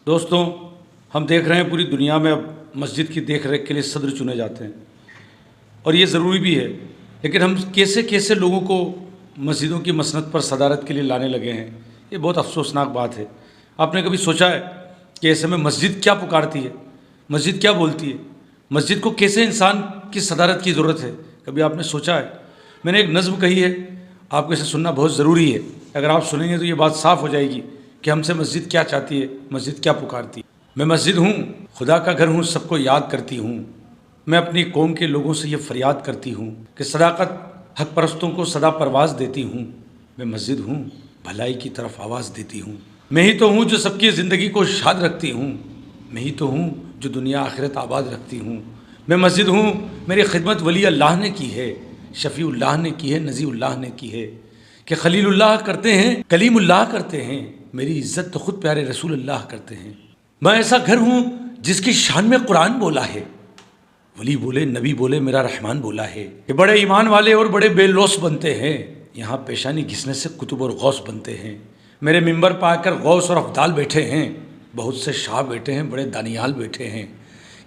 دوستوں، ہم دیکھ رہے ہیں پوری دنیا میں اب مسجد کی دیکھ ریکھ کے لیے صدر چنے جاتے ہیں، اور یہ ضروری بھی ہے، لیکن ہم کیسے کیسے لوگوں کو مسجدوں کی مسند پر صدارت کے لیے لانے لگے ہیں۔ یہ بہت افسوسناک بات ہے۔ آپ نے کبھی سوچا ہے کہ ایسے میں مسجد کیا پکارتی ہے، مسجد کیا بولتی ہے، مسجد کو کیسے انسان کی صدارت کی ضرورت ہے؟ کبھی آپ نے سوچا ہے؟ میں نے ایک نظم کہی ہے، آپ کو اسے سننا بہت ضروری ہے۔ اگر آپ سنیں گے تو یہ بات صاف ہو جائے گی کہ ہم سے مسجد کیا چاہتی ہے، مسجد کیا پکارتی ہے۔ میں مسجد ہوں، خدا کا گھر ہوں، سب کو یاد کرتی ہوں۔ میں اپنی قوم کے لوگوں سے یہ فریاد کرتی ہوں کہ صداقت حق پرستوں کو صدا پرواز دیتی ہوں۔ میں مسجد ہوں، بھلائی کی طرف آواز دیتی ہوں۔ میں ہی تو ہوں جو سب کی زندگی کو شاد رکھتی ہوں۔ میں ہی تو ہوں جو دنیا آخرت آباد رکھتی ہوں۔ میں مسجد ہوں، میری خدمت ولی اللہ نے کی ہے، شفیع اللہ نے کی ہے، نذیر اللہ نے کی ہے، کہ خلیل اللہ کرتے ہیں، کلیم اللہ کرتے ہیں، میری عزت تو خود پیارے رسول اللہ کرتے ہیں۔ میں ایسا گھر ہوں جس کی شان میں قرآن بولا ہے، ولی بولے، نبی بولے، میرا رحمان بولا ہے، کہ بڑے ایمان والے اور بڑے بے لوث بنتے ہیں، یہاں پیشانی گھسنے سے کتب اور غوث بنتے ہیں۔ میرے ممبر پا کر غوث اور افضال بیٹھے ہیں، بہت سے شاہ بیٹھے ہیں، بڑے دانیال بیٹھے ہیں۔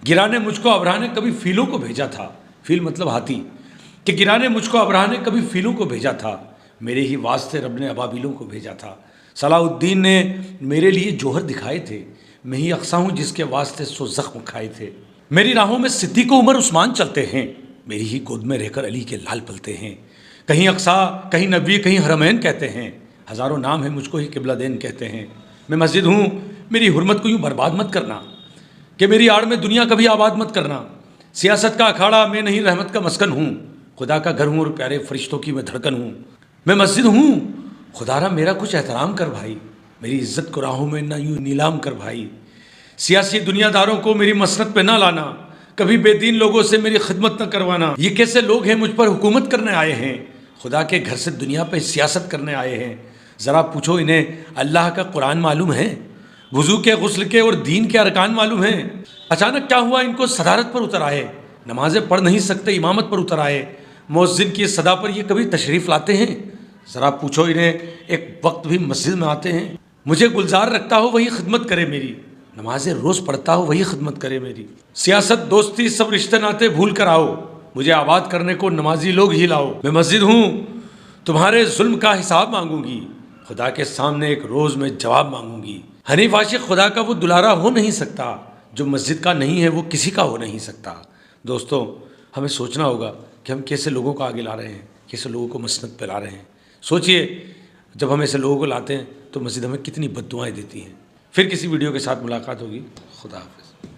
گرانے مجھ کو ابراہ نے کبھی فیلوں کو بھیجا تھا، فیل مطلب ہاتھی، کہ گرانے مجھ کو ابراہ نے کبھی فیلوں کو بھیجا تھا، میرے ہی واسطے رب نے ابابیلوں کو بھیجا تھا۔ صلاح الدین نے میرے لیے جوہر دکھائے تھے، میں ہی اقصیٰ ہوں جس کے واسطے سو زخم کھائے تھے۔ میری راہوں میں صدیق و عمر عثمان چلتے ہیں، میری ہی گود میں رہ کر علی کے لال پلتے ہیں۔ کہیں اقصیٰ، کہیں نبی، کہیں حرمین کہتے ہیں، ہزاروں نام ہیں، مجھ کو ہی قبلہ دین کہتے ہیں۔ میں مسجد ہوں، میری حرمت کو یوں برباد مت کرنا، کہ میری آڑ میں دنیا کبھی آباد مت کرنا۔ سیاست کا اکھاڑا میں نہیں، رحمت کا مسکن ہوں، خدا کا گھر ہوں اور پیارے فرشتوں کی میں دھڑکن ہوں۔ میں مسجد ہوں، خدا را میرا کچھ احترام کر بھائی، میری عزت کو راہوں میں نہ یوں نیلام کر بھائی۔ سیاسی دنیا داروں کو میری مسند پہ نہ لانا، کبھی بے دین لوگوں سے میری خدمت نہ کروانا۔ یہ کیسے لوگ ہیں مجھ پر حکومت کرنے آئے ہیں، خدا کے گھر سے دنیا پہ سیاست کرنے آئے ہیں؟ ذرا پوچھو انہیں اللہ کا قرآن معلوم ہے، وضو کے، غسل کے اور دین کے ارکان معلوم ہیں؟ اچانک کیا ہوا ان کو صدارت پر اتر آئے؟ نمازیں پڑھ نہیں سکتے، امامت پر اتر آئے، مؤذن کی صدا پر یہ کبھی تشریف لاتے ہیں؟ ذرا پوچھو انہیں ایک وقت بھی مسجد میں آتے ہیں؟ مجھے گلزار رکھتا ہو وہی خدمت کرے میری، نمازیں روز پڑھتا ہو وہی خدمت کرے میری۔ سیاست، دوستی، سب رشتے ناتے بھول کر آؤ، مجھے آباد کرنے کو نمازی لوگ ہی لاؤ۔ میں مسجد ہوں، تمہارے ظلم کا حساب مانگوں گی، خدا کے سامنے ایک روز میں جواب مانگوں گی۔ حنیف عاشق خدا کا وہ دلارا ہو نہیں سکتا، جو مسجد کا نہیں ہے وہ کسی کا ہو نہیں سکتا۔ دوستوں، ہمیں سوچنا ہوگا کہ ہم کیسے لوگوں کو آگے لا رہے ہیں، کیسے لوگوں کو مسند پہ لا رہے ہیں۔ سوچئے، جب ہم ایسے لوگوں کو لاتے ہیں تو مسجد ہمیں کتنی بد دعائیں دیتی ہیں۔ پھر کسی ویڈیو کے ساتھ ملاقات ہوگی۔ خدا حافظ۔